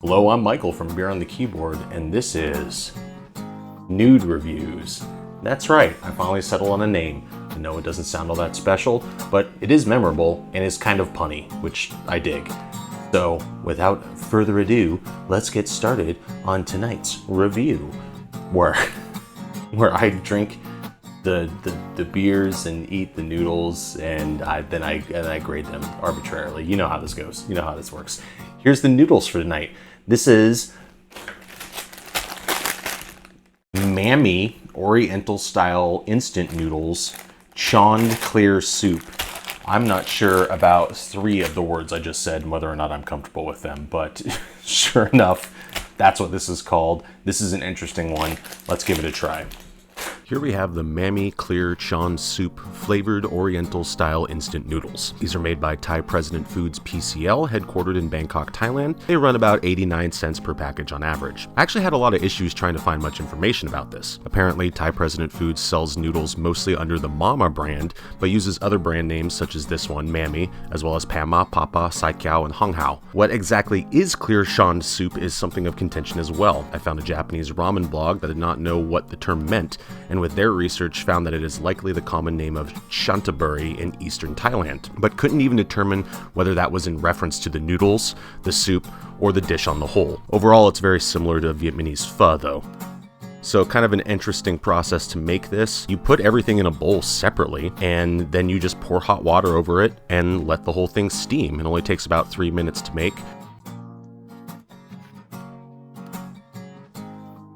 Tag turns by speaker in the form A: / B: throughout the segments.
A: Hello, I'm Michael from Beer on the Keyboard, and this is Nood Reviews. That's right, I finally settled on a name. I know it doesn't sound all that special, but it is memorable and is kind of punny, which I dig. So, without further ado, let's get started on tonight's review, where I drink the beers and eat the noodles, and then I grade them arbitrarily. You know how this goes. You know how this works. Here's the noodles for tonight. This is Mamy Oriental style instant noodles, Chond clear soup. I'm not sure about 3 of the words I just said and whether or not I'm comfortable with them, but sure enough, that's what this is called. This is an interesting one. Let's give it a try. Here we have the Mamy Clear Chond Soup Flavored Oriental Style Instant Noodles. These are made by Thai President Foods PCL, headquartered in Bangkok, Thailand. They run about 89 cents per package on average. I actually had a lot of issues trying to find much information about this. Apparently, Thai President Foods sells noodles mostly under the Mama brand, but uses other brand names such as this one, Mamy, as well as Pama, Papa, Sai Kiao, and Hong Hao. What exactly is Clear Chond Soup is something of contention as well. I found a Japanese ramen blog that did not know what the term meant, and with their research found that it is likely the common name of chantaburi in eastern Thailand, but couldn't even determine whether that was in reference to the noodles, the soup, or the dish on the whole. Overall, it's very similar to Vietnamese pho though. So kind of an interesting process to make this. You put everything in a bowl separately, and then you just pour hot water over it and let the whole thing steam. It only takes about 3 minutes to make.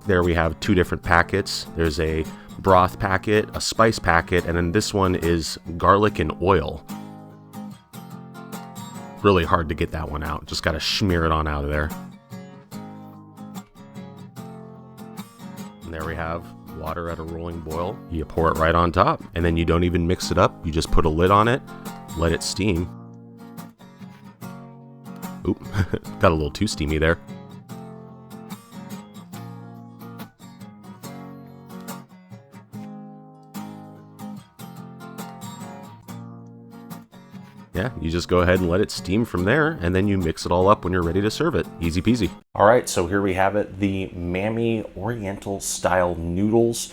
A: There we have 2 different packets. There's a broth packet, a spice packet, and then this one is garlic and oil. Really hard to get that one out. Just gotta smear it on out of there. And there we have water at a rolling boil. You pour it right on top, and then you don't even mix it up. You just put a lid on it, let it steam. Oop, got a little too steamy there. Yeah, you just go ahead and let it steam from there, and then you mix it all up when you're ready to serve it. Easy peasy. All right, so here we have it, the Mamy Oriental style noodles.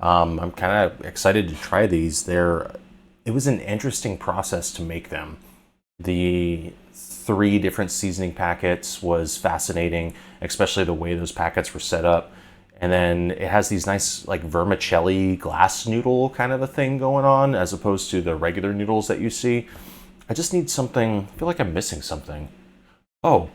A: I'm kind of excited to try these. It was an interesting process to make them. The 3 different seasoning packets was fascinating, especially the way those packets were set up. And then it has these nice like vermicelli glass noodle kind of a thing going on as opposed to the regular noodles that you see. I just need something, I feel like I'm missing something. Oh.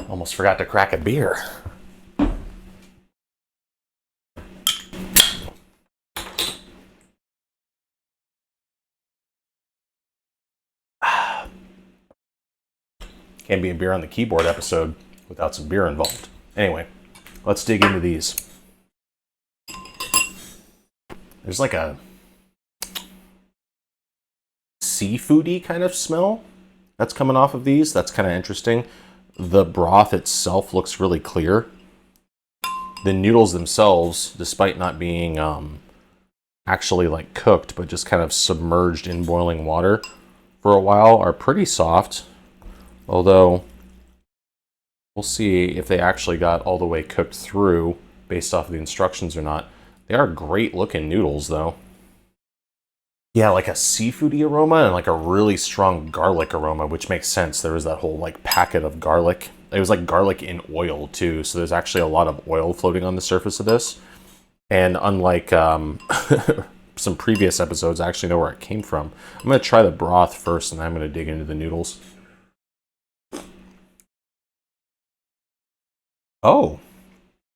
A: Almost forgot to crack a beer. Can't be a beer on the keyboard episode without some beer involved. Anyway, let's dig into these. There's like a seafoody kind of smell that's coming off of these. That's kind of interesting. The broth itself looks really clear. The noodles themselves, despite not being actually like cooked, but just kind of submerged in boiling water for a while, are pretty soft. Although, we'll see if they actually got all the way cooked through based off of the instructions or not. They are great looking noodles though. Yeah, like a seafoody aroma and like a really strong garlic aroma, which makes sense. There was that whole like packet of garlic. It was like garlic in oil too, so there's actually a lot of oil floating on the surface of this. And unlike some previous episodes, I actually know where it came from. I'm gonna try the broth first, and then I'm gonna dig into the noodles. Oh,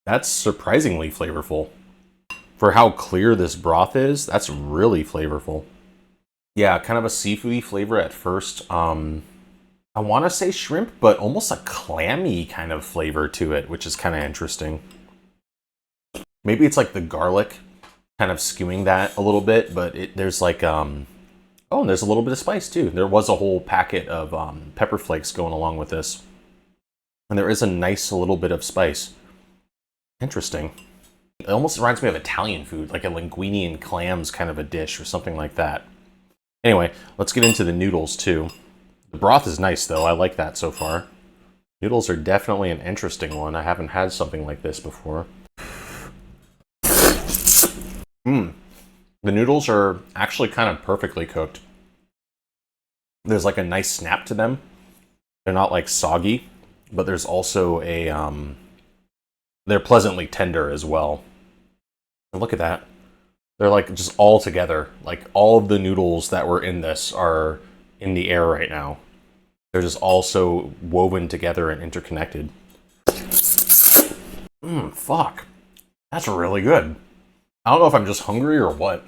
A: that's surprisingly flavorful. For how clear this broth is, that's really flavorful. Yeah, kind of a seafoody flavor at first. I want to say shrimp, but almost a clammy kind of flavor to it, which is kind of interesting. Maybe it's like the garlic kind of skewing that a little bit, but there's like, oh, and there's a little bit of spice too. There was a whole packet of pepper flakes going along with this. And there is a nice little bit of spice. Interesting. It almost reminds me of Italian food, like a linguine and clams kind of a dish or something like that. Anyway, let's get into the noodles too. The broth is nice though, I like that so far. Noodles are definitely an interesting one. I haven't had something like this before. The noodles are actually kind of perfectly cooked. There's like a nice snap to them. They're not like soggy, but there's also a, they're pleasantly tender as well. And look at that. They're like just all together. Like all of the noodles that were in this are in the air right now. They're just all so woven together and interconnected. Fuck. That's really good. I don't know if I'm just hungry or what,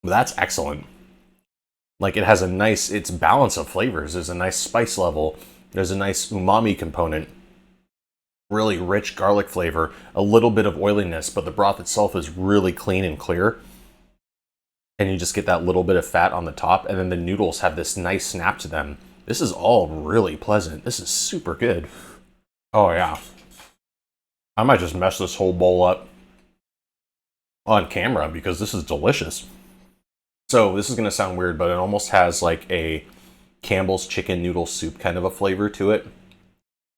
A: but that's excellent. Like it has a nice, it's balance of flavors. There's a nice spice level. There's a nice umami component. Really rich garlic flavor, a little bit of oiliness, but the broth itself is really clean and clear. And you just get that little bit of fat on the top, and then the noodles have this nice snap to them. This is all really pleasant. This is super good. Oh yeah. I might just mess this whole bowl up on camera because this is delicious. So this is gonna sound weird, but it almost has like a Campbell's chicken noodle soup kind of a flavor to it.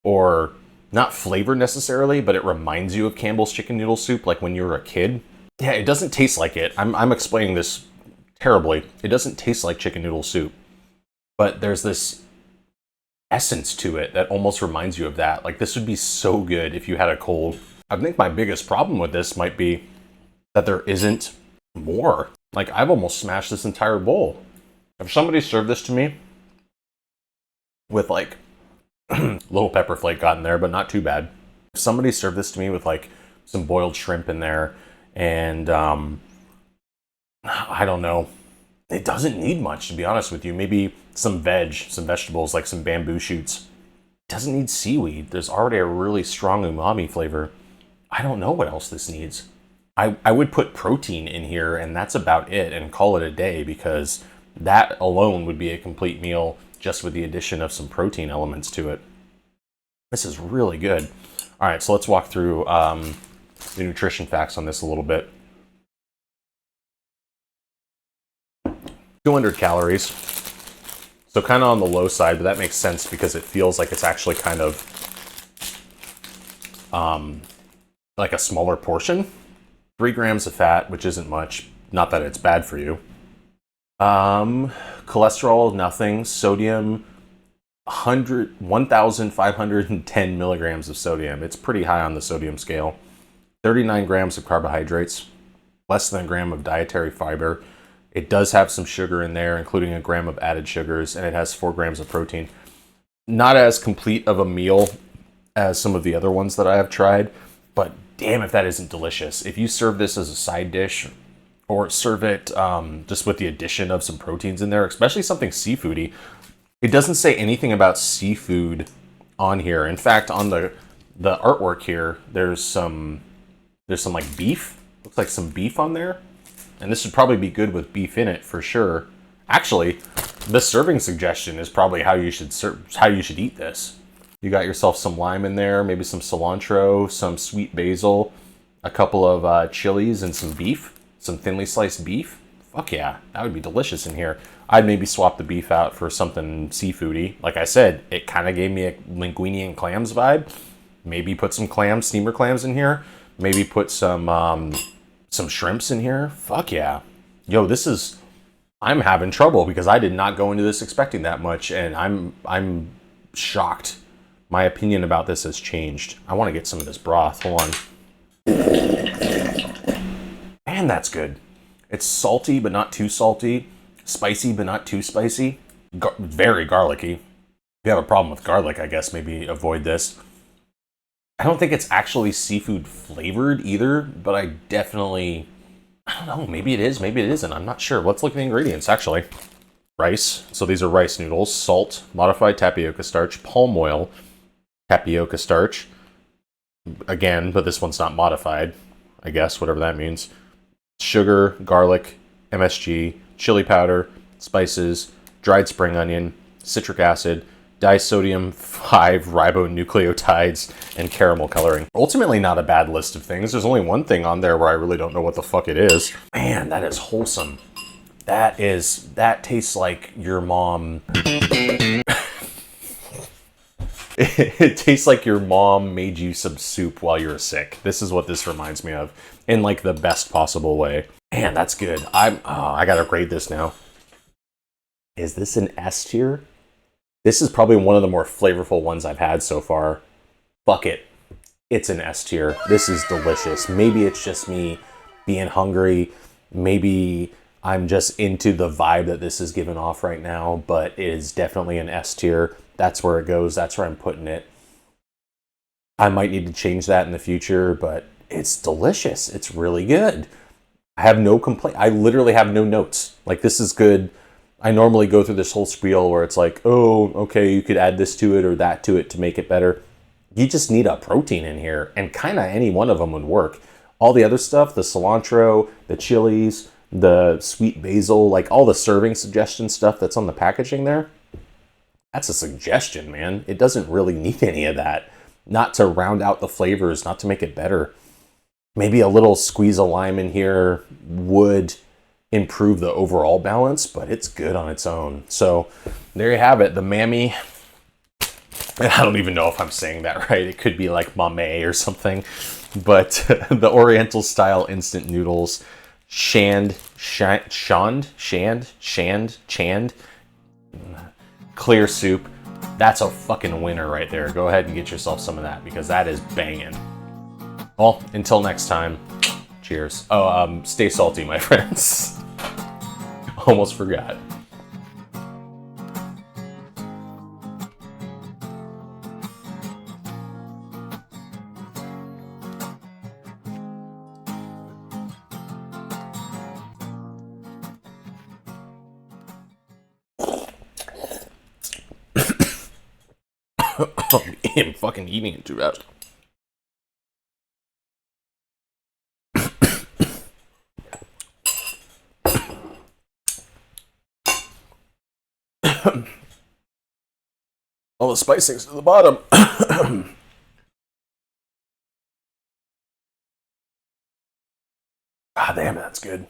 A: Or not flavor necessarily, but it reminds you of Campbell's chicken noodle soup like when you were a kid. Yeah, it doesn't taste like it. I'm explaining this terribly. It doesn't taste like chicken noodle soup. But there's this essence to it that almost reminds you of that. Like this would be so good if you had a cold. I think my biggest problem with this might be that there isn't more. Like I've almost smashed this entire bowl. If somebody served this to me with like little pepper flake got in there, but not too bad. If somebody served this to me with like some boiled shrimp in there and I don't know. It doesn't need much, to be honest with you. Maybe some vegetables, like some bamboo shoots. It doesn't need seaweed. There's already a really strong umami flavor. I don't know what else this needs. I would put protein in here and that's about it and call it a day because that alone would be a complete meal just with the addition of some protein elements to it. This is really good. All right, so let's walk through the nutrition facts on this a little bit. 200 calories. So kind of on the low side, but that makes sense because it feels like it's actually kind of like a smaller portion. 3 grams of fat, which isn't much. Not that it's bad for you. Cholesterol, nothing. Sodium, 1,510 milligrams of sodium. It's pretty high on the sodium scale. 39 grams of carbohydrates, less than a gram of dietary fiber. It does have some sugar in there, including a gram of added sugars, and it has 4 grams of protein. Not as complete of a meal as some of the other ones that I have tried, but damn if that isn't delicious. If you serve this as a side dish, or serve it just with the addition of some proteins in there, especially something seafoody. It doesn't say anything about seafood on here. In fact, on the artwork here, there's some like beef. Looks like some beef on there. And this would probably be good with beef in it for sure. Actually, the serving suggestion is probably how you should eat this. You got yourself some lime in there, maybe some cilantro, some sweet basil, a couple of chilies, and some beef, some thinly sliced beef. Fuck yeah, that would be delicious in here. I'd maybe swap the beef out for something seafoody. Like I said, it kind of gave me a linguine and clams vibe. Maybe put some clams, steamer clams in here. Maybe put some shrimps in here. Fuck yeah. Yo, I'm having trouble because I did not go into this expecting that much, and I'm shocked. My opinion about this has changed. I want to get some of this broth. Hold on. Man, that's good. It's salty, but not too salty. Spicy, but not too spicy. Very garlicky. If you have a problem with garlic, I guess maybe avoid this. I don't think it's actually seafood flavored either, but I don't know, maybe it is, maybe it isn't. I'm not sure. Let's look at the ingredients, actually. Rice. So these are rice noodles. Salt, modified tapioca starch, palm oil, tapioca starch. Again, but this one's not modified, I guess, whatever that means. sugar, garlic, MSG, chili powder, spices, dried spring onion, citric acid, disodium 5 ribonucleotides, and caramel coloring. Ultimately not a bad list of things. There's only one thing on there where I really don't know what the fuck it is. Man, that is wholesome. That tastes like your mom. It tastes like your mom made you some soup while you were sick. This is what this reminds me of, in like the best possible way. Man, that's good. I gotta grade this now. Is this an S tier? This is probably one of the more flavorful ones I've had so far. Fuck it. It's an S tier. This is delicious. Maybe it's just me being hungry. Maybe I'm just into the vibe that this is giving off right now, but it is definitely an S tier. That's where it goes. That's where I'm putting it. I might need to change that in the future, but it's delicious. It's really good. I have no complaint. I literally have no notes. Like, this is good. I normally go through this whole spiel where it's like, oh, okay, you could add this to it or that to it to make it better. You just need a protein in here, and kind of any one of them would work. All the other stuff, the cilantro, the chilies, the sweet basil, like all the serving suggestion stuff that's on the packaging there, that's a suggestion, man. It doesn't really need any of that. Not to round out the flavors, not to make it better. Maybe a little squeeze of lime in here would improve the overall balance, but it's good on its own. So there you have it, the Mamy. And I don't even know if I'm saying that right. It could be like Mamy or something. But the Oriental style instant noodles, chand, clear soup. That's a fucking winner right there. Go ahead and get yourself some of that, because that is banging. Well, until next time, cheers. Oh, stay salty, my friends. Almost forgot. I'm fucking eating it too fast. All the spicing's to the bottom. Ah, damn, that's good.